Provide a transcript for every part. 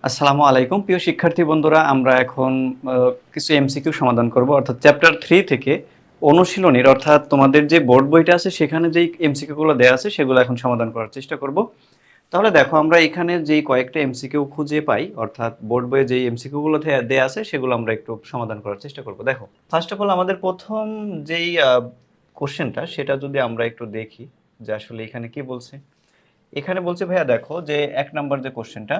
আসসালামু আলাইকুম প্রিয় শিক্ষার্থী বন্ধুরা, আমরা এখন কিছু এমসিকিউ সমাধান করব, অর্থাৎ চ্যাপ্টার 3 থেকে অনুশীলনীর, অর্থাৎ তোমাদের যে বোর্ড বইটা আছে সেখানে যেই এমসিকিউ গুলো দেওয়া আছে সেগুলো এখন সমাধান করার চেষ্টা করব। তাহলে দেখো, আমরা এখানে যেই কয়েকটা এমসিকিউ খুঁজে পাই, অর্থাৎ বোর্ড বইয়ে যেই এমসিকিউ গুলো দেওয়া আছে সেগুলো আমরা একটু সমাধান করার চেষ্টা করব। দেখো, ফার্স্ট অফ অল আমাদের প্রথম যেই কোশ্চেনটা সেটা যদি আমরা একটু দেখি যে আসলে এখানে কি বলছে। এখানে বলছে ভাইয়া, দেখো যে 1 নম্বর যে কোশ্চেনটা,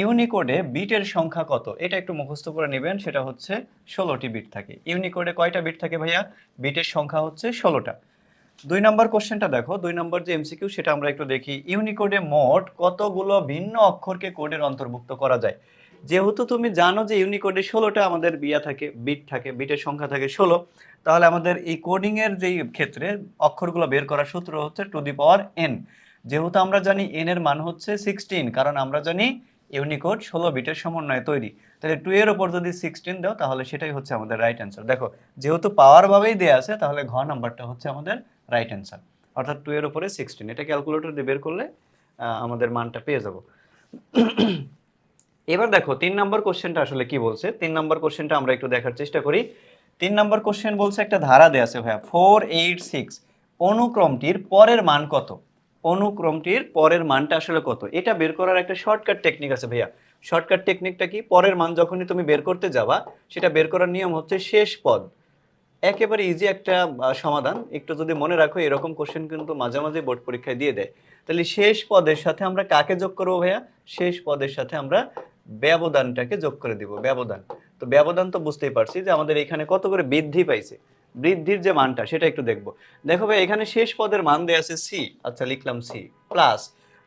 ইউনিকোডে বিটের সংখ্যা কত, এটা একটু মুখস্থ করে নেবেন। সেটা হচ্ছে 16টি বিট থাকে। ইউনিকোডে কয়টা বিট থাকে ভাইয়া? বিটের সংখ্যা হচ্ছে 16টা। 2 নম্বর কোশ্চেনটা দেখো, 2 নম্বর যে এমসিকিউ সেটা আমরা একটু দেখি। ইউনিকোডে মোট কতগুলো ভিন্ন অক্ষরকে কোডের অন্তর্ভুক্ত করা যায়? যেহেতু তুমি জানো যে ইউনিকোডে 16টা আমাদের বিট থাকে, বিটের সংখ্যা থাকে 16, তাহলে আমাদের এই কোডিং এর যেই ক্ষেত্রে অক্ষরগুলো বের করার সূত্র হচ্ছে টু দি পাওয়ার এন। যেহেতু আমরা জানি এন এর মান হচ্ছে 16, কারণ আমরা জানি ইউনিকোড 16 বিটের সমন্বয়ে তৈরি। তাহলে 2 এর উপর যদি 16 দাও তাহলে সেটাই হচ্ছে আমাদের রাইট অ্যান্সার। দেখো, যেহেতু পাওয়ার ভাবেই দেয়া আছে তাহলে ঘ নাম্বারটা হচ্ছে আমাদের রাইট অ্যান্সার, অর্থাৎ 2 এর উপরে 16। এটা ক্যালকুলেটর দিয়ে বের করলে আমাদের মানটা পেয়ে যাব। এবার দেখো 3 নম্বর কোশ্চেনটা আসলে কি বলছে। 3 নম্বর কোশ্চেনটা আমরা একটু দেখার চেষ্টা করি। 3 নম্বর কোশ্চেন বলছে, একটা ধারা দেয়া আছে ভাইয়া 486, অনুক্রমটির পরের মান কত? অনুক্রমটির পরের মানটা আসলে কত, এটা বের করার একটা শর্টকাট টেকনিক আছে ভাইয়া। শর্টকাট টেকনিকটা কি? পরের মান যখনই তুমি বের করতে যাবা, সেটা বের করার নিয়ম হচ্ছে শেষ পদ। একেবারে ইজি একটা সমাধান। একটু যদি মনে রাখো, এরকম কোশ্চেন কিন্তু মাঝে মাঝে বোর্ড পরীক্ষায় দিয়ে দেয়। তাহলে শেষ পদের সাথে আমরা কাকে যোগ করবো ভাইয়া? শেষ পদের সাথে আমরা ব্যবধানটাকে যোগ করে দিব, ব্যবধান। তো ব্যবধান তো বুঝতেই পারছি যে আমাদের এখানে কত করে বৃদ্ধি পাইছে, বৃদ্ধির যে মানটা সেটা একটু দেখবো। দেখো ভাই, এখানে শেষ পদের মান দেয়া আছে সি, আচ্ছা লিখলাম সি প্লাস,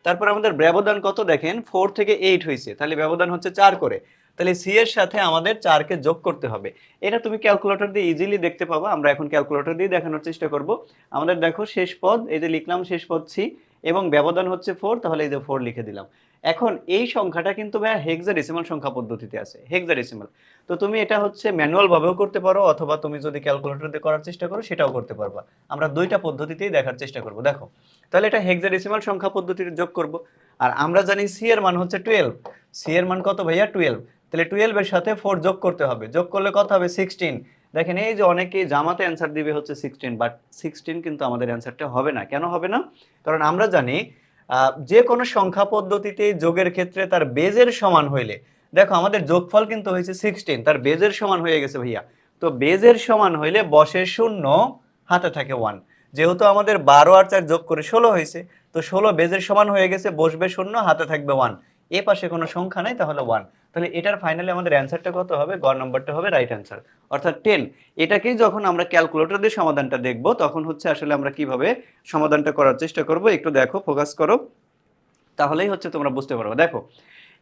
তারপর আমাদের ব্যবধান কত দেখেন, 4 থেকে 8 হয়েছে, তাহলে ব্যবধান হচ্ছে 4 করে। তাহলে সি এর সাথে আমাদের 4কে যোগ করতে হবে। এটা তুমি ক্যালকুলেটর দিয়ে ইজিলি দেখতে পাবা। আমরা এখন ক্যালকুলেটর দিয়ে দেখানোর চেষ্টা করব। আমাদের দেখো শেষ পদ, এই যে লিখলাম শেষ পদ সি, এবং ব্যবধান হচ্ছে 4, তাহলে এই যে 4 লিখে দিলাম। এখন এই সংখ্যাটা কিন্তু ভাইয়া হেক্সাডেসিমাল সংখ্যা পদ্ধতিতে আছে, হেক্সাডেসিমাল। তো তুমি এটা হচ্ছে ম্যানুয়াল ভাবেও করতে পারো, অথবা তুমি যদি ক্যালকুলেটর দিয়ে করার চেষ্টা করো সেটাও করতে পারবা। আমরা দুইটা পদ্ধতিতেই দেখার চেষ্টা করব। দেখো, তাহলে এটা হেক্সাডেসিমাল সংখ্যা পদ্ধতিতে যোগ করব। আর আমরা জানি সি এর মান হচ্ছে 12। সি এর মান কত ভাইয়া? 12। তাহলে 12 এর সাথে 4 যোগ করতে হবে, যোগ করলে কত হবে? 16। দেখেন, এই যে অনেকেই জামাতে অ্যান্সার দিবে হচ্ছে 16, বাট 16 কিন্তু আমাদের অ্যান্সারটা হবে না। কেন হবে না? কারণ আমরা জানি যে কোনো সংখ্যা পদ্ধতিতে যোগের ক্ষেত্রে তার বেজের সমান হইলে, দেখো আমাদের যোগফল কিন্তু হয়েছে 16, তার বেজের সমান হয়ে গেছে ভাইয়া। তো বেজের সমান হইলে বসে শূন্য, হাতে থাকে 1। যেহেতু আমাদের 12 আর 4 যোগ করে 16 হয়েছে, তো 16 বেজের সমান হয়ে গেছে, বসবে শূন্য, হাতে থাকবে 1। এ পাশে কোনো সংখ্যা নাই, তাহলে 1। তাহলে এটার ফাইনালি আমাদের অ্যান্সারটা কত হবে? গ নম্বরটা হবে রাইট অ্যান্সার, অর্থাৎ 10। এটাকেই যখন আমরা ক্যালকুলেটর দিয়ে সমাধানটা দেখব, তখন হচ্ছে আসলে আমরা কিভাবে সমাধানটা করার চেষ্টা করব। একটু দেখো, ফোকাস করো, তাহলেই হচ্ছে তোমরা বুঝতে পারবে। দেখো,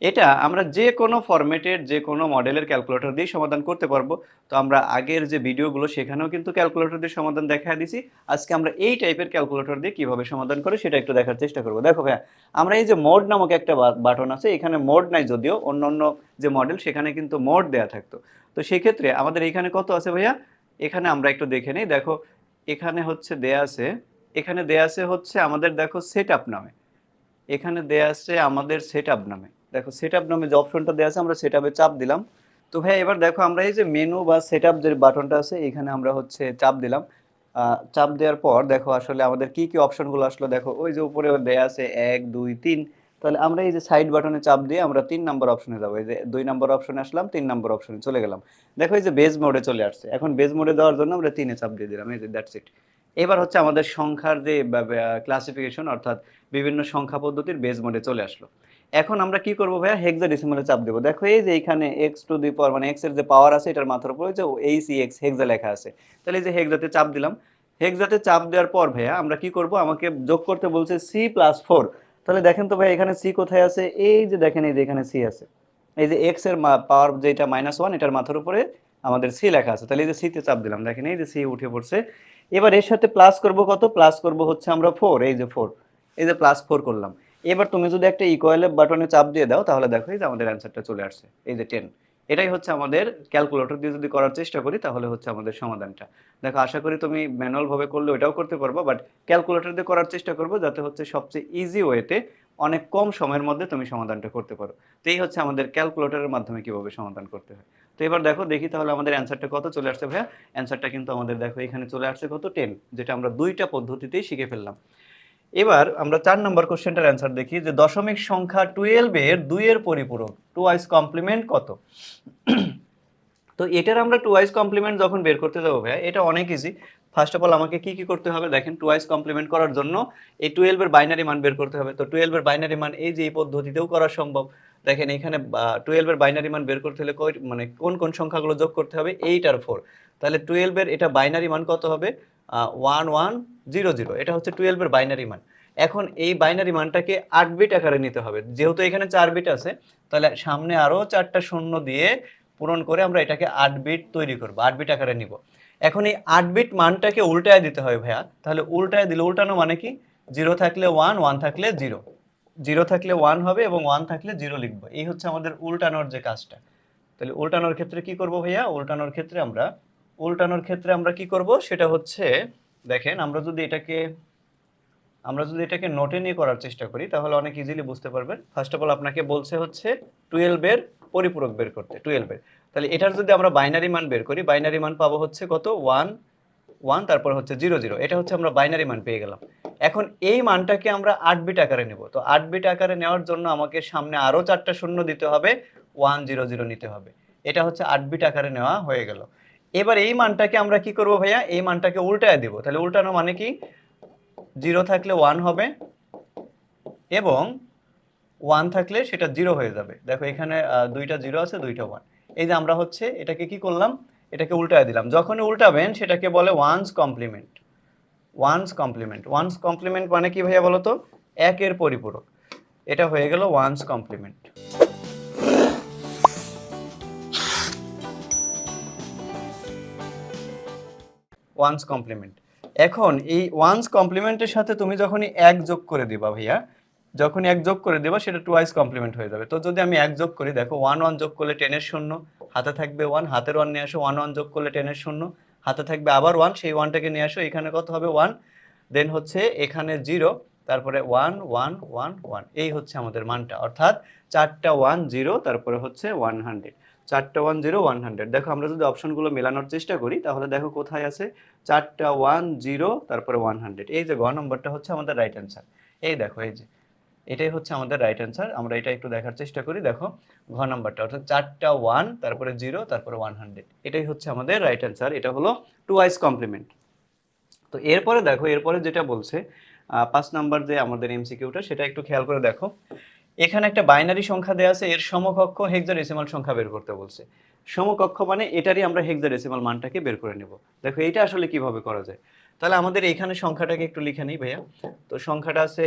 এটা আমরা যে কোনো ফরম্যাটের যে কোনো মডেলের ক্যালকুলেটর দিয়ে সমাধান করতে পারবো। তো আমরা আগের যে ভিডিওগুলো সেখানেও কিন্তু ক্যালকুলেটর দিয়ে সমাধান দেখা দিছি। আজকে আমরা এই টাইপের ক্যালকুলেটর দিয়ে কিভাবে সমাধান করে সেটা একটু দেখার চেষ্টা করবো। দেখো ভাইয়া, আমরা এই যে মোড নামক একটা বাটন আছে, এখানে মোড নাই, যদিও অন্য অন্য যে মডেল সেখানে কিন্তু মোড দেয়া থাকতো। তো সেক্ষেত্রে আমাদের এখানে কত আছে ভাইয়া? এখানে আমরা একটু দেখে নিই। দেখো, এখানে হচ্ছে দেয়া আছে, এখানে দেয়া আছে হচ্ছে আমাদের, দেখো সেট আপ নামে, এখানে দেয়া আছে আমাদের সেটআপ নামে। দেখো, সেটআপ নামে যে অপশনটা দেয়া আছে, আমরা সেটআপে চাপ দিলাম। তো ভাই এবার দেখো, আমরা এই যে মেনু বা সেটআপ যে বাটনটা আছে, এখানে আমরা হচ্ছে চাপ দিলাম। চাপ দেওয়ার পর দেখো আসলে আমাদের কি কি অপশনগুলো আসলো। দেখো, ওই যে উপরে দেয়া আছে 1 2 3। তাহলে আমরা এই যে সাইড বাটনে চাপ দিয়ে আমরা 3 নম্বর অপশনে যাবো। এই যে 2 নম্বর অপশনে আসলাম, 3 নম্বর অপশনে চলে গেলাম। দেখো, এই যে বেজ মোডে চলে আসছে। এখন বেজ মোডে দেওয়ার জন্য আমরা 3-এ চাপ দিয়ে দিলাম। এই যে দ্যাটস ইট। এবার হচ্ছে আমাদের সংখ্যার যে ক্লাসিফিকেশন, অর্থাৎ বিভিন্ন সংখ্যা পদ্ধতির বেজ মোডে চলে আসলো। এখন আমরা কি করবো ভাইয়া? হেক্সাডেসিমালে চাপ দেবো। দেখো, এই যে এখানে এক্স টু দি পাওয়ার, মানে এক্স এর যে পাওয়ার আছে এটার মাথার উপরে যে এইচ ই এক্স হেক্সা লেখা আছে। তাহলে এই যে হেক্সাতে চাপ দিলাম। হেক্সাতে চাপ দেওয়ার পর ভাইয়া আমরা কি করব? আমাকে যোগ করতে বলছে সি প্লাস 4। তাহলে দেখেন তো ভাই, এখানে সি কোথায় আছে? এই যে দেখেন, এই যে এখানে সি আছে। এই যে এক্স এর পাওয়ার যেটা -1, এটার মাথার উপরে আমাদের সি লেখা আছে। তাহলে এই যে সি তে চাপ দিলাম, দেখেন এই যে সি উঠে পড়ছে। এবার এর সাথে প্লাস করব কত? প্লাস করব হচ্ছে আমরা 4, এই যে 4, এই যে +4 করলাম। এবার তুমি যদি একটা ইকুয়াল বাটনে চাপ দিয়ে দাও, তাহলে দেখো এই যে আমাদের অ্যান্সারটা চলে আসছে, এই যে 10। এটাই হচ্ছে আমাদের ক্যালকুলেটর দিয়ে যদি করার চেষ্টা করি তাহলে হচ্ছে আমাদের সমাধানটা। দেখো, আশা করি তুমি ম্যানুয়াল ভাবে করলে ওটাও করতে পারবো, বাট ক্যালকুলেটর দিয়ে করার চেষ্টা করবো, যাতে হচ্ছে সবচেয়ে ইজি ওয়েতে অনেক কম সময়ের মধ্যে তুমি সমাধানটা করতে পারো। তো এই হচ্ছে আমাদের ক্যালকুলেটরের মাধ্যমে কিভাবে সমাধান করতে হয়। তো এবার দেখো দেখি তাহলে আমাদের অ্যান্সারটা কত চলে আসছে ভাইয়া। অ্যান্সারটা কিন্তু আমাদের দেখো এখানে চলে আসছে কত 10, যেটা আমরা দুইটা পদ্ধতিতেই শিখে ফেললাম। এবার আমরা 4 নম্বর কোশ্চেনটার অ্যান্সার দেখি যে দশমিক সংখ্যা 12 এর 2 এর পরিপূরক টুয়াইস কমপ্লিমেন্ট কত। তো এটার আমরা টুয়াইস কমপ্লিমেন্ট যখন বের করতে যাবো ভাইয়া, এটা অনেক ইজি। ফার্স্ট অফ অল আমাকে কি কি করতে হবে দেখেন, টুয়াইস কমপ্লিমেন্ট করার জন্য এই 12 এর বাইনারি মান বের করতে হবে। তো 12 এর বাইনারি মান এই যে এই পদ্ধতিতেও করা সম্ভব। দেখেন এখানে 12 এর বাইনারি মান বের করতে হলে মানে কোন কোন সংখ্যাগুলো যোগ করতে হবে, 8 আর 4। তাহলে 12 এর এটা বাইনারি মান কত হবে, 1100। এটা হচ্ছে 12 এর বাইনারি মান। এখন এই বাইনারি মানটাকে 8 বিট আকারে নিতে হবে, যেহেতু এখানে 4 বিট আছে তাহলে সামনে আরো 4টা শূন্য দিয়ে পূরণ করে আমরা এটাকে 8 বিট তৈরি করব, 8 বিট আকারে নিব। এখন এই 8 বিট মানটাকে উল্টায় দিতে হবে ভাইয়া। তাহলে উল্টায় দিলে, উল্টানো মানে কি, 0 থাকলে 1, 1 থাকলে 0, 0 থাকলে 1 হবে এবং 1 থাকলে 0 লিখবো। এই হচ্ছে আমাদের উল্টানোর যে কাজটা। তাহলে উল্টানোর ক্ষেত্রে কি করব ভাইয়া, উল্টানোর ক্ষেত্রে আমরা কি করব সেটা হচ্ছে, দেখেন আমরা যদি এটাকে নোটে নিয়ে করার চেষ্টা করি তাহলে অনেক ইজিলি বুঝতে পারবেন। ফার্স্ট অফ অল আপনাকে বলছে হচ্ছে 12 এর পরিপূরক বের করতে, 12 এর। তাহলে এটার যদি আমরা বাইনারি মান বের করি, বাইনারি মান পাবো হচ্ছে কত, 1, 1, তারপর হচ্ছে 0, 0। এটা হচ্ছে আমরা বাইনারি মান পেয়ে গেলাম। এখন এই মানটাকে আমরা 8 বিট আকারে নেব। তো 8 বিট আকারে নেওয়ার জন্য আমাকে সামনে আরো 4টা শূন্য দিতে হবে, 1, 0, 0 নিতে হবে। এটা হচ্ছে 8 বিট আকারে নেওয়া হয়ে গেল। এবার এই মানটাকে আমরা কি করব ভাইয়া, এই মানটাকে উল্টায় দেব। তাহলে উল্টানো মানে কি, 0 থাকলে 1 হবে এবং 1 থাকলে সেটা 0 হয়ে যাবে। দেখো এখানে দুইটা 0 আছে, দুইটা 1। এই যে আমরা হচ্ছে এটাকে কি করলাম, এটাকে উল্টায় দিলাম। যখনই উল্টাবেন সেটাকে বলে ওয়ান্স কমপ্লিমেন্ট। ওয়ান্স কমপ্লিমেন্ট মানে কি ভাইয়া বলো তো, একের পরিপূরক। এটা হয়ে গেল ওয়ান্স কমপ্লিমেন্ট। Once complement. এখন এই ওয়ান্স কমপ্লিমেন্টের সাথে তুমি যখনই এক যোগ করে দিবা ভাইয়া, যখনই এক যোগ করে দেবা সেটা টুয়াইস কমপ্লিমেন্ট হয়ে যাবে। তো যদি আমি এক যোগ করি, দেখো 1, 1 যোগ করলে 10 এর শূন্য, হাতে থাকবে 1, হাতের 1 নিয়ে আসো, 1, 1 যোগ করলে 10 এর শূন্য, হাতে থাকবে আবার 1, সেই 1টাকে নিয়ে আসো, এখানে কত হবে 1, দেন হচ্ছে এখানে 0, তারপরে 1, 1, 1, 1। এই হচ্ছে আমাদের মানটা, অর্থাৎ 4টা 1, 0, তারপরে হচ্ছে 100। 4টা 1, 0, 100। দেখো আমরা যদি অপশনগুলো মেলানোর চেষ্টা করি তাহলে দেখো কোথায় আছে, 4টা 1, 0, তারপরে 100। এই যে গ নম্বরটা হচ্ছে আমাদের রাইট অ্যান্সার। এই দেখো এই যে এটাই হচ্ছে আমাদের রাইট অ্যান্সার। আমরা এটা একটু দেখার চেষ্টা করি। দেখো ঘ নাম্বারটা, অর্থাৎ 4টা 1, তারপরে 0, তারপরে 100। এটাই হচ্ছে আমাদের রাইট অ্যান্সার। এটা হলো টুয়াইস কমপ্লিমেন্ট। তো এরপরে দেখো, এরপরে যেটা বলছে 5 নাম্বার যে আমাদের এমসিকিউটা, সেটা একটু খেয়াল করে দেখো। এখানে একটা বাইনারি সংখ্যা দেওয়া আছে, এর সমকক্ষ হেক্সাডেসিমাল সংখ্যা বের করতে বলছে। সমকক্ষ মানে এটারই আমরা হেক্সাডেসিমাল মানটাকে বের করে নেব। দেখো এইটা আসলে কিভাবে করা যায়। তাহলে আমাদের এখানে সংখ্যাটাকে একটু লিখে নিই ভাইয়া। তো সংখ্যাটা আছে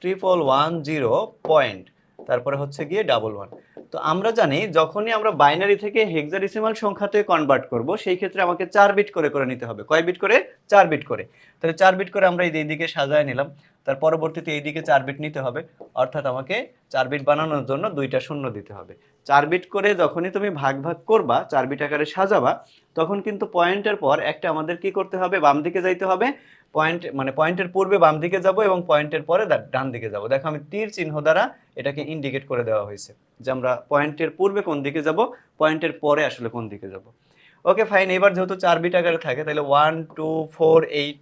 1110 পয়েন্ট, তারপরে হচ্ছে গিয়ে 11। তো আমরা জানি যখনই আমরা বাইনারি থেকে হেক্সাডেসিমাল সংখ্যাতে কনভার্ট করব, সেই ক্ষেত্রে আমাকে 4 বিট করে করে নিতে হবে। কয় বিট করে, 4 বিট করে। তাহলে 4 বিট করে আমরা এই দিকে সাজায় নিলাম, তার পরবর্তীতে এইদিকে 4 বিট নিতে হবে, অর্থাৎ আমাকে 4 বিট বানানোর জন্য দুইটা শূন্য দিতে হবে। 4 বিট করে যখনই তুমি ভাগ ভাগ করবা, 4 বিট আকারে সাজাবা, তখন কিন্তু পয়েন্টের পর একটা আমাদের কি করতে হবে, বাম দিকে যাইতে হবে। পয়েন্ট মানে পয়েন্টের পূর্বে বাম দিকে যাব এবং পয়েন্টের পরে ডান দিকে যাব। দেখো আমি তীর চিহ্ন দ্বারা এটাকে ইন্ডিকেট করে দেওয়া হয়েছে যে আমরা পয়েন্টের পূর্বে কোন দিকে যাব, পয়েন্টের পরে আসলে কোন দিকে যাব। Okay fine. এবার যেহেতু 4 বিট আকারে থাকে তাহলে 1, 2, 4, 8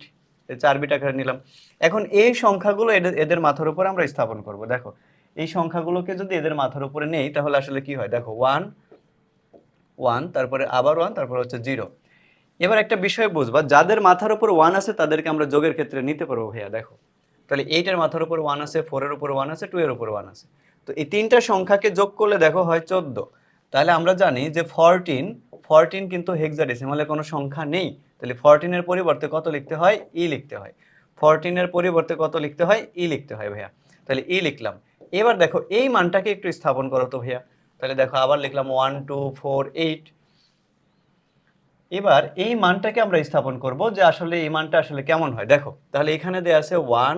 4 বিট আকারে নিলাম। এখন এই সংখ্যাগুলো এদের মাথার উপরে আমরা স্থাপন করব। দেখো এই সংখ্যাগুলোকে যদি এদের মাথার উপরে নেই তাহলে আসলে কি হয়, দেখো 1, 1, তারপরে আবার 1, তারপর হচ্ছে 0। এবার একটা বিষয় বুঝবা, যাদের মাথার উপর 1 আছে তাদেরকে আমরা যোগের ক্ষেত্রে নিতে পারবো ভাইয়া। দেখো তাহলে 8 এর মাথার উপর 1 আছে, 4 এর উপর 1 আছে, 2 এর উপর 1 আছে। তো এই তিনটা সংখ্যাকে যোগ করলে দেখো হয় 14। তাহলে আমরা জানি যে 14 কিন্তু হেক্সাডেসিমালে কোনো সংখ্যা নেই। তাহলে 14 এর পরিবর্তে কত লিখতে হয়, ই লিখতে হয়। 14 এর পরিবর্তে কত লিখতে হয়, ই লিখতে হয় ভাইয়া। তাহলে ই লিখলাম। এবার দেখো এই মানটাকে একটু স্থাপন করো তো ভাইয়া। তাহলে দেখো আবার লিখলাম 1, 2, 4, 8। এবার এই মানটাকে আমরা স্থাপন করব যে আসলে এই মানটা আসলে কেমন হয়। দেখো তাহলে এখানে দেয়া আছে 1,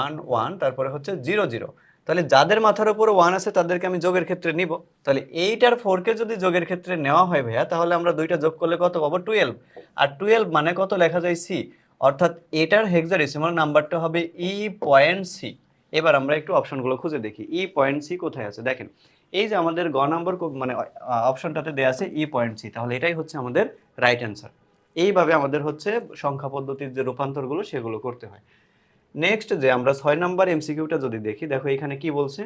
1, 1, তারপরে হচ্ছে 0, 0। তাহলে যাদের মাথার উপরে 1 আছে তাদেরকে আমি যোগের ক্ষেত্রে নিব। তাহলে 8 আর 4 কে যদি যোগের ক্ষেত্রে নেওয়া হয় ভাইয়া, তাহলে আমরা দুইটা যোগ করলে কত পাবো, 12। আর 12 মানে কত লেখা যায়, সি। অর্থাৎ এটার হেক্সাডেসিমাল নাম্বারটা হবে ই পয়েন্ট সি। এবার আমরা একটু অপশনগুলো খুঁজে দেখি ই পয়েন্ট সি কোথায় আছে। দেখেন এই যে আমাদের গ নম্বর মানে অপশনটাতে দেওয়া আছে ই পয়েন্ট সি, তাহলে এটাই হচ্ছে আমাদের রাইট অ্যান্সার। এইভাবে আমাদের হচ্ছে সংখ্যা পদ্ধতির যে রূপান্তরগুলো সেগুলো করতে হয়। নেক্সট যে আমরা 6 নম্বর এমসিকিউটা যদি দেখি, দেখো এখানে কি বলছে।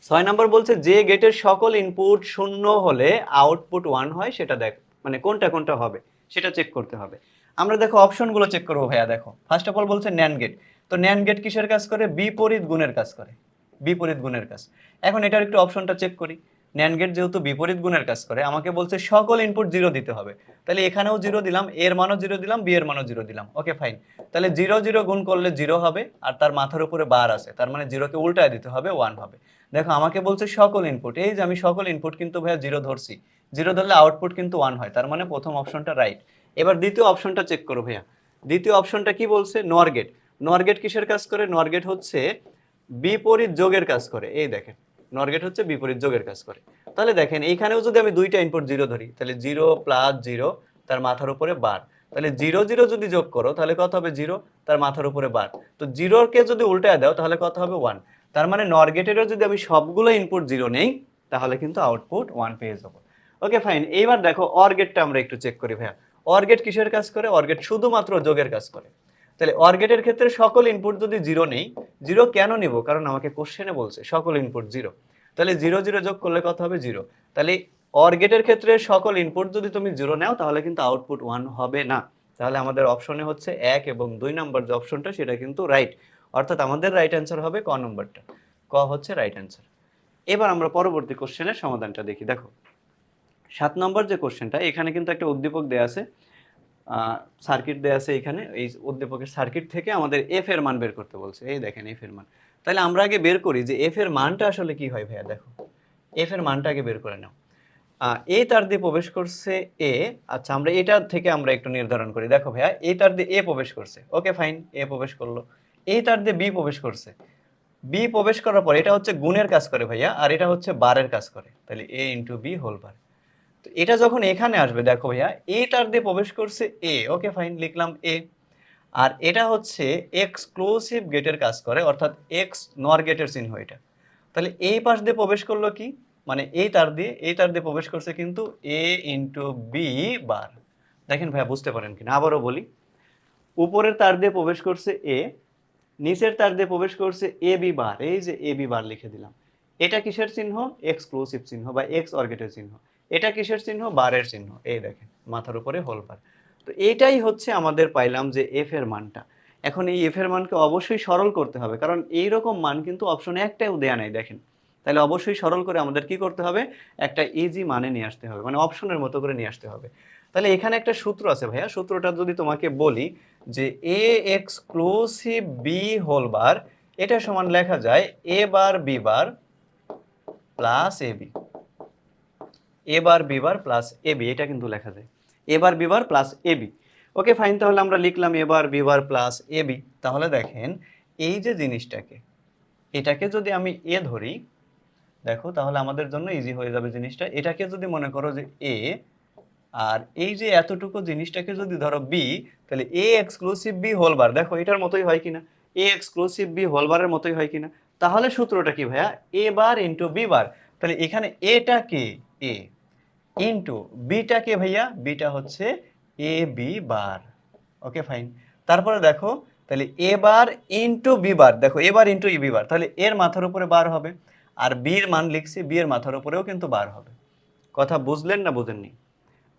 6 নম্বর বলছে যে গেটের সকল ইনপুট 0 হলে আউটপুট 1 হয় সেটা দেখ, মানে কোনটা কোনটা হবে সেটা চেক করতে হবে। আমরা দেখো অপশনগুলো চেক করবো ভাইয়া। দেখো ফার্স্ট অফ অল বলছে ন্যান্ড গেট, তো ন্যান্ড গেট কিসের কাজ করে? বিপরীত গুণের কাজ করে, বিপরীত গুণের কাজ। এখন এটার একটু অপশনটা চেক করি। ন্যান্ড গেট যেহেতু বিপরীত গুণের কাজ করে, আমাকে বলছে সকল ইনপুট 0 দিতে হবে, তাহলে এখানেও 0 দিলাম, এর মানও 0 দিলাম, বি এর মানও 0 দিলাম। ওকে ফাইন, তাহলে 0 0 গুণ করলে 0 হবে, আর তার মাথার উপরে বার আছে, তার মানে 0কে উল্টায় দিতে হবে, 1 হবে। দেখো আমাকে বলছে সকল ইনপুট, এই যে আমি সকল ইনপুট কিন্তু ভাইয়া 0 ধরছি, 0 ধরলে আউটপুট কিন্তু 1 হয়, তার মানে প্রথম অপশনটা রাইট। এবার দ্বিতীয় অপশনটা চেক করো ভাইয়া। দ্বিতীয় অপশনটা কি বলছে? নর গেট। নর গেট কিসের কাজ করে? নর গেট হচ্ছে বিপরীত যোগের কাজ করে। এই দেখেন নর গেট হচ্ছে বিপরীত যোগের কাজ করে। তাহলে দেখেন এইখানেও যদি আমি দুইটা ইনপুট 0 ধরি, তাহলে 0 প্লাস 0 তার মাথার উপরে বার, তাহলে 0 0 যদি যোগ করো তাহলে কত হবে? 0 তার মাথার উপরে বার, তো 0 কে যদি উল্টায় দাও তাহলে কত হবে? 1। তার মানে নর গেটেরও যদি আমি সবগুলো ইনপুট 0 নেই তাহলে কিন্তু আউটপুট 1 পেয়ে যাবো। ওকে ফাইন, এইবার দেখো অর গেটটা আমরা একটু চেক করি ভাইয়া। অর গেট কিসের কাজ করে? অর গেট শুধুমাত্র যোগের কাজ করে। তাহলে অর গেটের ক্ষেত্রে সকল ইনপুট যদি 0 নেই, 0 কেন নিব? কারণ আমাকে কোশ্চেনে বলছে সকল ইনপুট 0, তাহলে 0 0 যোগ করলে কত হবে? 0। তাহলে অর গেটের ক্ষেত্রে সকল ইনপুট যদি তুমি 0 নাও তাহলে কিন্তু আউটপুট 1 হবে না। তাহলে আমাদের অপশনে হচ্ছে 1 এবং 2 নম্বর যে অপশনটা সেটা কিন্তু রাইট, অর্থাৎ আমাদের রাইট অ্যান্সার হবে ক নম্বরটা। ক হচ্ছে রাইট অ্যান্সার। এবার আমরা পরবর্তী কোশ্চেনের সমাধানটা দেখি। দেখো 7 নম্বর যে কোশ্চেনটা, এখানে কিন্তু একটা উদ্দীপক দেয়া আছে, সার্কিট দেয়া আছে। এখানে এই উদ্দীপকের সার্কিট থেকে আমাদের এফ এর মান বের করতে বলছে। এই দেখেন এফ এর মান। তাহলে আমরা আগে বের করি যে এফ এর মানটা আসলে কি হয় ভাইয়া। দেখো এফ এর মানটা আগে বের করে নাও। এ তার দিয়ে প্রবেশ করছে এ। আচ্ছা আমরা এটা থেকে আমরা একটু নির্ধারণ করি। দেখো ভাইয়া এ তার দিয়ে এ প্রবেশ করছে, ওকে ফাইন, এ প্রবেশ করলো। এই তার দিয়ে বি প্রবেশ করছে, বি প্রবেশ করার পর এটা হচ্ছে গুণের কাজ করে ভাইয়া, আর এটা হচ্ছে বারের কাজ করে, তাহলে এ ইন্টু বি হোল বার। তো এটা যখন এখানে আসবে দেখো ভাইয়া এ তার দিয়ে প্রবেশ করছে এ, ওকে ফাইন লিখলাম এ, আর এটা হচ্ছে এক্সক্লুসিভ গেটের কাজ করে, অর্থাৎ এক্স নর গেটের চিহ্ন এটা। তাহলে এই পাশ দিয়ে প্রবেশ করলো কি, মানে এই তার দিয়ে প্রবেশ করছে কিন্তু এ ইন্টু বি বার। দেখেন ভাইয়া বুঝতে পারেন কিনা, আবারও বলি। উপরের তার দিয়ে প্রবেশ করছে এ, নিচের তার দিয়ে প্রবেশ করছে এ বি বার, এই যে এ বি বার লিখে দিলাম। এটা কিসের চিহ্ন? এক্সক্লুসিভ চিহ্ন বা এক্স অর্গেটের চিহ্ন। এটা কিসের চিহ্ন? বারের চিহ্ন। এই দেখেন মাথার উপরে হোল বার। তো এইটাই হচ্ছে আমাদের পাইলাম যে এফ এর মানটা। এখন এই এফ এর মানকে অবশ্যই সরল করতে হবে, কারণ এই রকম মান কিন্তু অপশনে একটাও দেয়া নাই দেখেন। তাহলে অবশ্যই সরল করে আমাদের কি করতে হবে? একটা ইজি মানে নিয়ে আসতে হবে, মানে অপশনের মতো করে নিয়ে আসতে হবে। তাহলে এখানে একটা সূত্র আছে ভাইয়া, সূত্রটা যদি তোমাকে বলি যে A exclusive B whole bar, এটা সমান লেখা যায় A bar B bar plus A B, A bar B bar plus A B, এটা কিন্তু লেখা যায় A bar B bar plus A B. Okay fine, তাহলে আমরা লিখলাম A bar B bar plus A B. তাহলে দেখেন এই যে জিনিসটাকে, এটাকে যদি আমি এ ধরি, দেখো তাহলে আমাদের জন্য ইজি হয়ে যাবে জিনিসটা। এটাকে যদি মনে করো যে এ, আর এই যে এতটুকু জিনিসটাকে যদি ধরো বি, তাহলে A exclusive B whole bar, দেখো এটার মতোই হয় কিনা, এ এক্সক্লুসিভ বি হোল বারের মতোই হয় কিনা। তাহলে সূত্রটা কি ভাইয়া? এ বার ইন্টু বি বার। তাহলে এখানে এটা কে? এ, ইন্টু বিটা কে ভাইয়া? বিটা হচ্ছে A B bar. Okay fine, তারপরে দেখো তাহলে এ বার ইন্টু বি বার, দেখো এ বার ইন্টু ই বি বার, তাহলে এর মাথার উপরে বার হবে, আর বির মান লিখছি, বি এর মাথার উপরেও কিন্তু বার হবে। কথা বুঝলেন না বুঝেননি?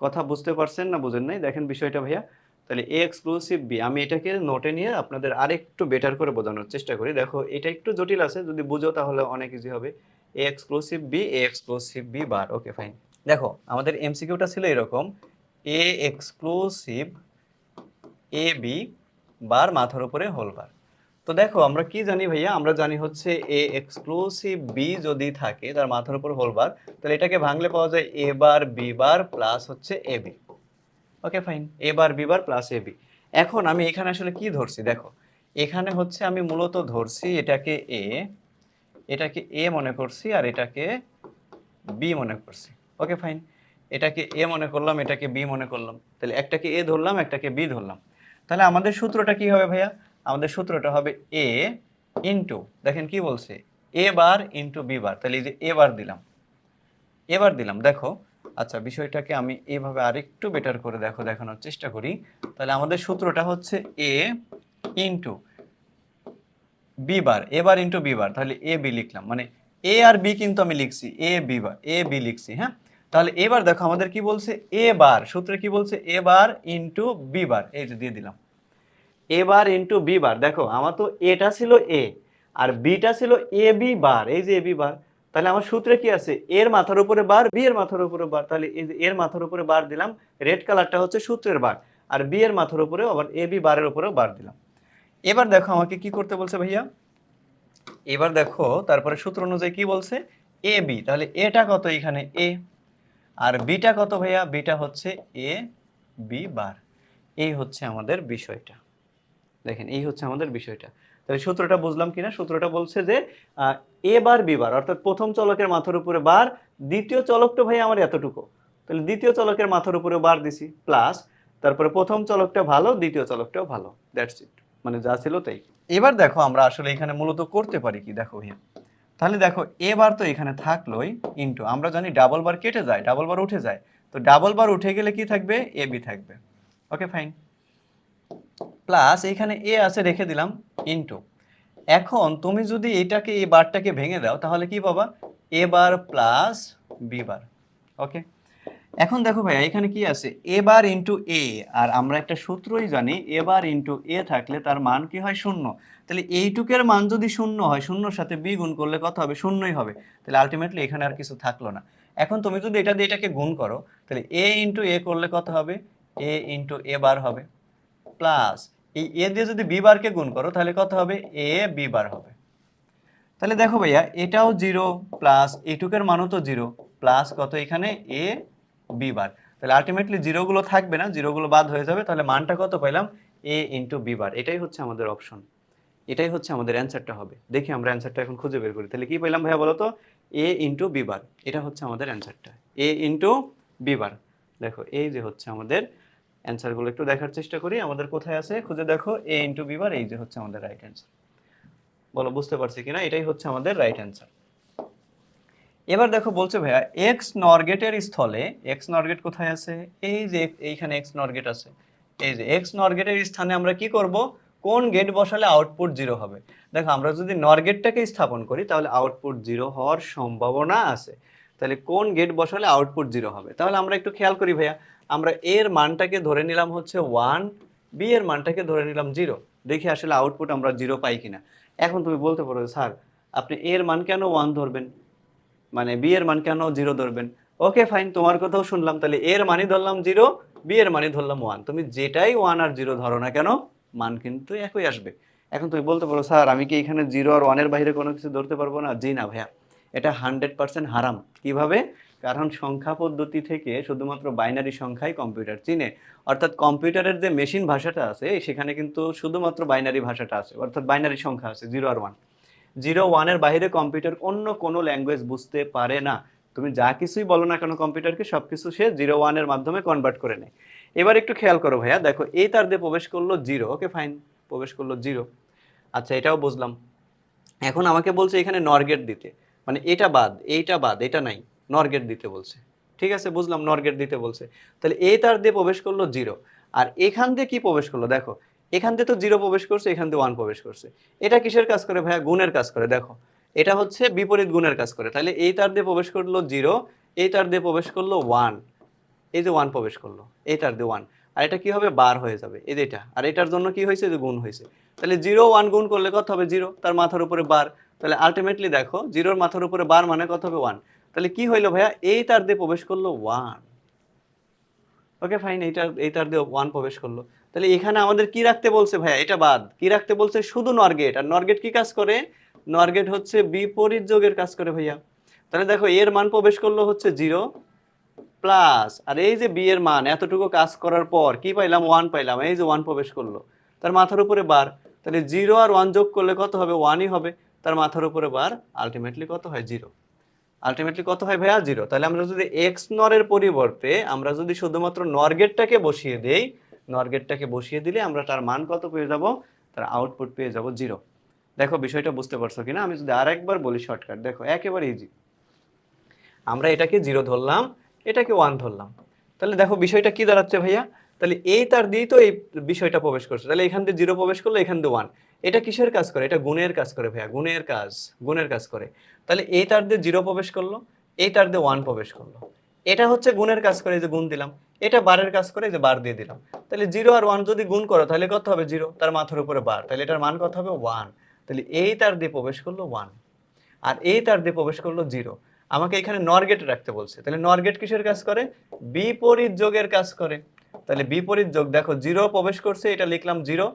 কথা বুঝতে পারছেন না বুঝেন নাই? দেখেন বিষয়টা ভাইয়া। তাহলে এ এক্সক্লুসিভ বি, আমি এটাকে নোটে নিয়ে আপনাদের আরেকটু বেটার করে বোঝানোর চেষ্টা করি। দেখো এটা একটু জটিল আছে, যদি বুঝো তাহলে অনেক ইজি হবে। A exclusive B, A exclusive B bar. Okay fine, দেখো আমাদের এমসিকিউটা ছিল এরকম, এ এক্সক্লুসিভ এ বি বার মাথার উপরে হোল বার। তো দেখো আমরা কি জানি ভাইয়া? আমরা জানি হচ্ছে এ এক্সক্লুসিভ বি যদি থাকে তার মাথার উপর হোল বার, তাহলে এটাকে ভাঙলে পাওয়া যায় A bar B bar plus হচ্ছে এ B. Okay fine, A bar B bar plus A B. এখন আমি এখানে আসলে কি ধরছি দেখো, এখানে হচ্ছে আমি মূলত ধরছি এটাকে এ, এটাকে এ মনে করছি, আর এটাকে বি মনে করছি। ওকে ফাইন, এটাকে এ মনে করলাম, এটাকে বি মনে করলাম, তাহলে একটাকে এ ধরলাম, একটাকে বি ধরলাম। তাহলে আমাদের সূত্রটা কি হবে ভাইয়া? আমাদের সূত্রটা হবে এ ইন্টু, দেখেন কি বলছে, এ বার ইন্টু বি বার, তাহলে এই যে এবার দিলাম দেখো। আচ্ছা, বিষয়টাকে আমি এইভাবে আরেকটু বেটার করে দেখানোর চেষ্টা করি। তাহলে আমাদের সূত্রটা হচ্ছে এ ইন্টু বি বার, এ বার ইন্টু বি বার, তাহলে এ বি লিখলাম, মানে এ আর বি কিন্তু আমি লিখছি A B bar, A B লিখছি। হ্যাঁ, তাহলে এবার দেখো আমাদের কি বলছে, এ বার সূত্রে কি বলছে, এ বার ইন্টু বি বার, এই যে দিয়ে দিলাম এ বার ইন্টু বি বার। দেখো আমার তো এটা ছিল এ আর বিটা ছিল এ বি বার, এই যে এ বি বার। তাহলে আমার সূত্রে কি আছে, এর মাথার উপরে বার, বি এর মাথার উপরে বার, তাহলে এই যে এর মাথার উপরে বার দিলাম, রেড কালারটা হচ্ছে সূত্রের বার, আর বি এর মাথার উপরেও আবার এ বি বারের উপরেও বার দিলাম। এবার দেখো আমাকে কি করতে বলছে ভাইয়া, এবার দেখো তারপরে সূত্র অনুযায়ী কি বলছে, এ বি, তাহলে এটা কত এখানে এ, আর বিটা কত ভাইয়া, বিটা হচ্ছে এ বি বার। এই হচ্ছে আমাদের বিষয়টা, দেখেন এই হচ্ছে আমাদের বিষয়টা। তাহলে সূত্রটা বুঝলাম কিনা, সূত্রটা বলছে যে এ বার বি বার, অর্থাৎ প্রথম চলকের মাথার উপরে বার, দ্বিতীয় চলকটা ভাই আমার এতটুকু, তাহলে দ্বিতীয় চলকের মাথার উপরে বার দিছি, প্লাস তারপরে প্রথম চলকটা ভালো, দ্বিতীয় চলকটাও ভালো, দ্যাটস ইট, মানে যা ছিল তাই। এবার দেখো আমরা আসলে এখানে মূলত করতে পারি কি, দেখো ভাইয়া, তাহলে দেখো এ বার তো এখানে থাকলোই, ইন্টু আমরা জানি ডাবল বার কেটে যায়, ডাবল বার উঠে যায়, তো ডাবল বার উঠে গেলে কি থাকবে, এ বি থাকবে। ওকে ফাইন, প্লাস এখানে এ আছে রেখে দিলাম, ইন্টু এখন তুমি যদি এটাকে এই বারটাকে ভেঙে দাও তাহলে কি পাবা, এ বার প্লাস বি বার। ওকে, এখন দেখো ভাইয়া এখানে কি আছে, এ বার ইন্টু এ, আর আমরা একটা সূত্রই জানি এ বার ইন্টু এ থাকলে তার মান কি হয়, শূন্য। তাহলে এইটুকের মান যদি শূন্য হয়, শূন্যর সাথে বি গুণ করলে কত হবে, শূন্যই হবে। তাহলে আলটিমেটলি এখানে আর কিছু থাকলো না। এখন তুমি যদি এটা দিয়ে এটাকে গুণ করো, তাহলে এ ইন্টু এ করলে কত হবে, এ ইন্টু এ বার হবে, প্লাস এই এ দিয়ে যদি বি বারকে গুণ করো তাহলে কত হবে, এ বি বার হবে। তাহলে দেখো ভাইয়া এটাও জিরো, প্লাস এইটুকের মানও তো জিরো, প্লাস কত এখানে এ বি বার। তাহলে আলটিমেটলি জিরোগুলো থাকবে না, জিরোগুলো বাদ হয়ে যাবে, তাহলে মানটা কত পাইলাম, এ ইন্টু বি বার। এটাই হচ্ছে আমাদের অপশন, এটাই হচ্ছে আমাদের অ্যান্সারটা হবে। দেখি আমরা অ্যান্সারটা এখন খুঁজে বের করি। তাহলে কি পাইলাম ভাইয়া বলো তো, এ ইন্টু বি বার, এটা হচ্ছে আমাদের অ্যান্সারটা, এ ইন্টু বি বার। দেখো এই যে হচ্ছে আমাদের অ্যান্সারগুলো, একটু দেখার চেষ্টা করি আমাদের কোথায় আছে, খুঁজে দেখো, এ ইন্টু বি বার, এই যে হচ্ছে আমাদের রাইট অ্যান্সার। বলো বুঝতে পারছি কিনা, এটাই হচ্ছে আমাদের রাইট অ্যান্সার। এবার দেখো বলছে ভাইয়া এক্স নরগেটের স্থলে, এক্স নরগেট কোথায় আছে, এই যে এইখানে এক্স নরগেট আছে, এই যে এক্স নরগেটের স্থানে আমরা কি করব, কোন গেট বসালে আউটপুট জিরো হবে। দেখো আমরা যদি নরগেটটাকে স্থাপন করি তাহলে আউটপুট জিরো হওয়ার সম্ভাবনা আছে। তাহলে কোন গেট বসালে আউটপুট জিরো হবে, তাহলে আমরা একটু খেয়াল করি ভাইয়া, আমরা এর মানটাকে ধরে নিলাম হচ্ছে 1, বি এর মানটাকে ধরে নিলাম 0, দেখি আসলে আউটপুট আমরা 0 পাই কিনা। এখন তুমি বলতে পারো স্যার আপনি এর মান কেন 1 ধরবেন, মানে বি এর মান কেন 0 ধরবেন। ওকে ফাইন, তোমার কথাও শুনলাম, তাহলে এর মানই ধরলাম 0, বি এর মানই ধরলাম 1, তুমি যেটাই 1 আর 0 ধরো না কেন মান কিন্তু একই আসবে। এখন তুমি বলতে পারো স্যার আমি কি এখানে 0 আর 1 এর বাইরে কোনো কিছু ধরতে পারবো না, জি না ভাইয়া, এটা 100% হারাম। কিভাবে, কারণ সংখ্যা পদ্ধতি থেকে শুধুমাত্র বাইনারি সংখ্যাই কম্পিউটার চিনে, অর্থাৎ কম্পিউটারের যে মেশিন ভাষাটা আছে সেখানে কিন্তু শুধুমাত্র বাইনারি ভাষাটা আছে, অর্থাৎ বাইনারি সংখ্যা আছে 0 আর 1, 0 1 এর বাইরে কম্পিউটার অন্য কোনো ল্যাঙ্গুয়েজ বুঝতে পারে না। তুমি যা কিছুই বলো না কেন কম্পিউটারকে, সবকিছু সে 0 1 এর মাধ্যমে কনভার্ট করে নেয়। এবার একটু খেয়াল করো ভাইয়া, দেখো এই তার দিয়ে প্রবেশ করলো 0, ওকে ফাইন, প্রবেশ করলো 0। আচ্ছা এটাও বুঝলাম। এখন আমাকে বলছে এখানে নর গেট দিতে, মানে এটা বাদ এইটা বাদ এটা নাই, নর গেট দিতে বলছে। ঠিক আছে বুঝলাম, নর গেট দিতে বলছে। তাহলে এই তার দিয়ে প্রবেশ করলো 0, আর এখান দিয়ে কি প্রবেশ করলো, দেখো এখান দিয়ে তো 0 প্রবেশ করছে, এখান দিয়ে 1 প্রবেশ করছে। এটা কিসের কাজ করে ভাইয়া, গুণের কাজ করে। দেখো এটা হচ্ছে বিপরীত গুণের কাজ করে। তাহলে এই তার দিয়ে প্রবেশ করলো 0, এই তার দিয়ে প্রবেশ করলো 1, এই যে 1 প্রবেশ করলো, এই তার দিয়ে 1, আর এটা কি হবে, বার হয়ে যাবে, এই যে এটা, আর এটার জন্য কি হয়েছে, যে গুণ হয়েছে। তাহলে 0 1 গুণ করলে কত হবে, 0, তার মাথার উপরে বার। তাহলে আলটিমেটলি দেখো 0 এর মাথার উপরে বার মানে কত হবে, 1। তাহলে কি হইলো ভাইয়া, এই তার দিয়ে প্রবেশ করলো 1। ওকে ফাইন, এই তার দিয়ে 1 প্রবেশ করলো। তাহলে এখানে আমাদের কি রাখতে বলছে ভাইয়া, এটা বাদ, কি রাখতে বলছে, শুধু নর গেট। আর নর গেট কি কাজ করে, নর গেট হচ্ছে বিপরীত যোগের কাজ করে ভাইয়া। তাহলে দেখো এর মান প্রবেশ করলো হচ্ছে 0, প্লাস আর এই যে বি এর মান এতটুকু কাজ করার পর কি পাইলাম, 1 পাইলাম, এই যে 1 প্রবেশ করলো, তার মাথার উপরে বার। তাহলে 0 আর 1 যোগ করলে কত হবে, 1ই হবে, তার মাথার উপরে বার, আলটিমেটলি কত হয়, 0। আলটিমেটলি কত হয় ভাইয়া, 0। তাহলে আমরা যদি এক্স নরের পরিবর্তে আমরা যদি শুধুমাত্র নর গেটটাকে বসিয়ে দেই, নর গেটটাকে বসিয়ে দিলে আমরা তার মান কত পেয়ে যাব, তার আউটপুট পেয়ে যাব 0। দেখো বিষয়টা বুঝতে পারছো কিনা, আমি যদি আরেকবার বলি শর্টকাট, দেখো একেবারে ইজি। আমরা এটাকে 0 ধরলাম, এটাকে 1 ধরলাম, তাহলে দেখো বিষয়টা কি দাঁড়াচ্ছে ভাইয়া, তাহলে এই তার দিয়েই তো এই বিষয়টা প্রবেশ করছে, তাহলে এখান দিয়ে 0 প্রবেশ করলো, এখান দিয়ে 1। এটা কিসের কাজ করে? এটা গুণের কাজ করে ভাইয়া, গুণের কাজ করে। তাহলে এই তার দিয়ে 0 প্রবেশ করলো, এই তার দিয়ে 1 প্রবেশ করলো, এটা হচ্ছে গুণের কাজ করে, এই যে গুণ দিলাম। এটা বারের কাজ করে, এই যে বার দিয়ে দিলাম। তাহলে 0 আর 1 যদি গুণ করো তাহলে কত হবে? 0, তার মাথার উপরে বার, তাহলে এটার মান কত হবে? 1। তাহলে এই তার দিয়ে প্রবেশ করলো 1, আর এই তার দিয়ে প্রবেশ করলো 0। আমাকে এখানে নর গেট রাখতে বলছে, তাহলে নর গেট কিসের কাজ করে? বিপরীত যোগের কাজ করে। তাহলে বিপরীত যোগ, দেখো 0 প্রবেশ করছে, এটা লিখলাম 0,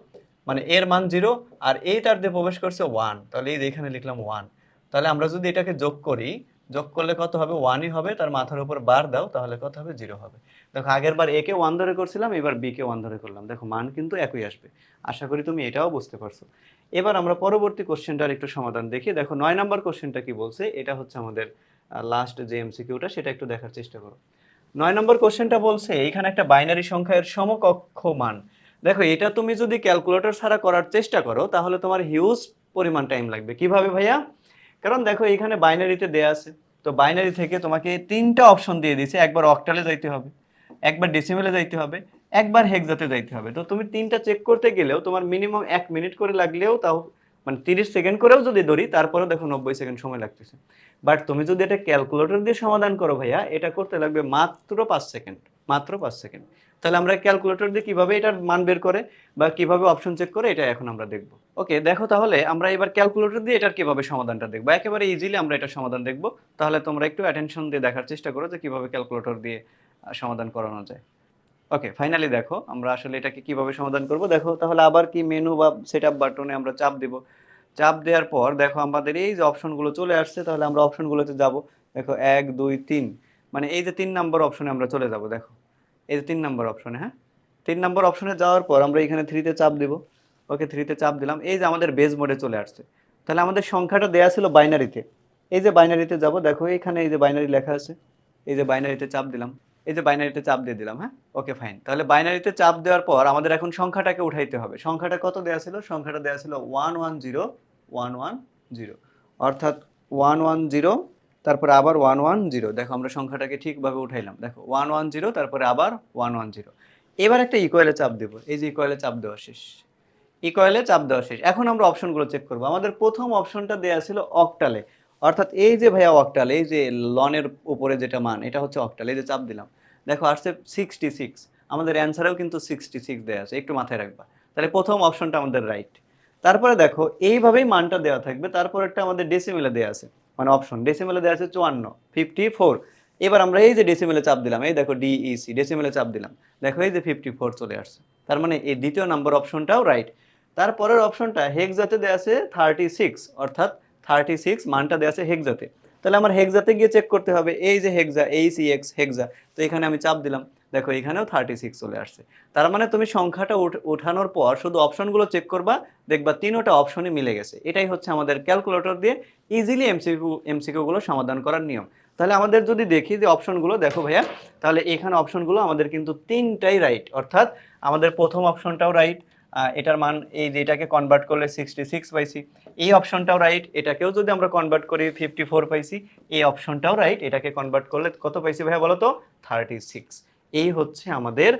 মানে এর মান 0, আর এই তার দিয়ে প্রবেশ করছে 1, তাহলে এই যে এখানে লিখলাম 1। তাহলে আমরা যদি এটাকে যোগ করি, যোগ করলে কত হবে? 1ই হবে, তার মাথার উপর বার দাও, তাহলে কত হবে? 0 হবে। দেখো আগের বার এ কে 1 ধরে করছিলাম, এবার বি কে 1 ধরে করলাম, দেখো মান কিন্তু একই আসবে। আশা করি তুমি এটাও বুঝতে পারছো। এবার আমরা পরবর্তী কোশ্চেনটার একটু সমাধান দেখি। দেখো 9 নম্বর কোশ্চেনটা কি বলছে, এটা হচ্ছে আমাদের লাস্ট যে এমসিকিউটা, সেটা একটু দেখার চেষ্টা করো। 9 নম্বর কোশ্চেনটা বলছে এখানে একটা বাইনারি সংখ্যার সমকক্ষ মান। দেখো এটা তুমি যদি ক্যালকুলেটর ছাড়া করার চেষ্টা করো তাহলে তোমার হিউজ পরিমাণ টাইম লাগবে। কিভাবে ভাইয়া? কারণ দেখো এখানে বাইনারিতে দেয়া আছে, তো বাইনারি থেকে তোমাকে 3টা অপশন দিয়ে দিয়েছে, একবার অক্টালে যাইতে হবে, একবার ডেসিমেলে যাইতে হবে, একবার হেক্সাতে যাইতে হবে। তো তুমি 3টা চেক করতে গেলেও তোমার মিনিমাম 1 মিনিট করে লাগলেও, তাও মানে 30 সেকেন্ড করেও যদি ধরি, তারপরেও দেখো 90 সেকেন্ড সময় লাগতেছে। বাট তুমি যদি এটা ক্যালকুলেটর দিয়ে সমাধান করো ভাইয়া, এটা করতে লাগবে মাত্র 5 সেকেন্ড, মাত্র 5 সেকেন্ড। তাহলে আমরা ক্যালকুলেটর দিয়ে কিভাবে এটার মান বের করে বা কিভাবে অপশন চেক করে, এটা এখন আমরা দেখব। ওকে, দেখো তাহলে আমরা এবার ক্যালকুলেটর দিয়ে এটার কিভাবে সমাধানটা দেখবো, একেবারে ইজিলি আমরা এটা সমাধান দেখব। তাহলে তোমরা একটু অ্যাটেনশন দিয়ে দেখার চেষ্টা করো যে কিভাবে ক্যালকুলেটর দিয়ে সমাধান করানো যায়। ওকে, ফাইনালি দেখো আমরা আসলে এটাকে কিভাবে সমাধান করব। দেখো তাহলে আবার কি মেনু বা সেটআপ বাটনে আমরা চাপ দিব, চাপ দেওয়ার পর দেখো আমাদের এই যে অপশনগুলো চলে আসছে, তাহলে আমরা অপশনগুলোতে যাব। দেখো 1 2 3, মানে এই যে 3 নম্বর অপশনে আমরা চলে যাব। দেখো এই যে 3 নম্বর অপশনে, হ্যাঁ 3 নম্বর অপশনে যাওয়ার পর আমরা এখানে 3 তে চাপ দিব। ওকে, 3 তে চাপ দিলাম, এই যে আমাদের বেজ মোডে চলে আসছে। তাহলে আমাদের সংখ্যাটা দেয়া ছিল বাইনারিতে, এই যে বাইনারিতে যাব, দেখো এখানে এই যে বাইনারি লেখা আছে, এই যে বাইনারিতে চাপ দিলাম, এই যে বাইনারিতে চাপ দিয়ে দিলাম। হ্যাঁ, ওকে ফাইন। তাহলে বাইনারিতে চাপ দেওয়ার পর আমাদের এখন সংখ্যাটাকে উঠাইতে হবে। সংখ্যাটা কত দেয়া ছিল? সংখ্যাটা দেয়া ছিল 110, অর্থাৎ 110, তারপরে আবার 110। দেখো আমরা সংখ্যাটাকে ঠিকভাবে উঠাইলাম, দেখো 110, তারপরে আবার 110। এবার একটা ইকুয়ালে চাপ দেবো, এই যে ইকুয়ালে চাপ দেওয়া শেষ, ইকুয়ালে চাপ দেওয়া শেষ। এখন আমরা অপশনগুলো চেক করবো। আমাদের প্রথম অপশনটা দেয়া ছিল অক্টালে, অর্থাৎ এই যে ভাইয়া অক্টাল, এই যে লনের উপরে যেটা মান, এটা হচ্ছে অক্টাল। এই যে চাপ দিলাম, দেখো আসছে 66। আমাদের অ্যান্সারেও কিন্তু 66 দেওয়া আছে, একটু মাথায় রাখবা। তাহলে প্রথম অপশনটা আমাদের রাইট। তারপরে দেখো এইভাবেই মানটা দেওয়া থাকবে, তারপরেরটা আমাদের ডেসিমেলে দেওয়া আছে, মানে অপশন ডেসিমেলে দেওয়া আছে 54। এবার আমরা এই যে ডেসিমেলে চাপ দিলাম, এই দেখো ডিইসি, ডেসিমেলে চাপ দিলাম, দেখো এই যে 54 চলে আসছে। তার মানে এই দ্বিতীয় নাম্বার অপশনটাও রাইট। তারপরের অপশনটা হেক্সাতে দেওয়া আছে 36, অর্থাৎ 36 মানটা দেওয়া আছে হেক্সাতে। তাহলে আমার হেক্সাতে গিয়ে চেক করতে হবে, এই যে হেক্সা, এইচইএক্স হেক্সা, তো এখানে আমি চাপ দিলাম, দেখো এখানেও 36 চলে আসছে। তার মানে তুমি সংখ্যাটা ওঠানোর পর শুধু অপশনগুলো চেক করবা, দেখবা তিনোটা অপশনই মিলে গেছে। এটাই হচ্ছে আমাদের ক্যালকুলেটর দিয়ে ইজিলি এমসিকিউ গুলো সমাধান করার নিয়ম। তাহলে আমাদের যদি দেখি যে অপশনগুলো, দেখো ভাইয়া, তাহলে এখানে অপশনগুলো আমাদের কিন্তু 3টাই রাইট, অর্থাৎ আমাদের প্রথম অপশনটাও রাইট, এটার মান এই যে এটাকে কনভার্ট করলে 66 পাইছি। এই অপশনটাও রাইট, এটাকেও যদি আমরা কনভার্ট করি 54 পাইছি। এই অপশনটাও রাইট, এটাকে কনভার্ট করলে কত পাইছি ভাইয়া বলো তো? 36। এই হচ্ছে আমাদের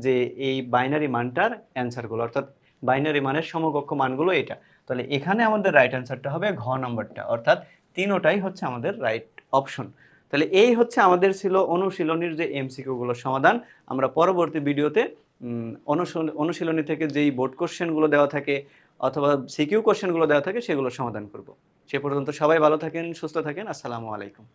যে এই বাইনারি মানটার অ্যান্সারগুলো, অর্থাৎ বাইনারি মানের সমকক্ষ মানগুলো এটা। তাহলে এখানে আমাদের রাইট অ্যান্সারটা হবে ঘ নাম্বারটা, অর্থাৎ তিনোটাই হচ্ছে আমাদের রাইট অপশন। তাহলে এই হচ্ছে আমাদের ছিল অনুশীলনীর যে এমসিকিউ গুলোর সমাধান। আমরা পরবর্তী ভিডিওতে অনুশীলনী থেকে যেই বোর্ড কোশ্চেনগুলো দেওয়া থাকে অথবা সিকিউ কোশ্চেনগুলো দেওয়া থাকে সেগুলোর সমাধান করব। সে পর্যন্ত সবাই ভালো থাকেন, সুস্থ থাকেন। আসসালামু আলাইকুম।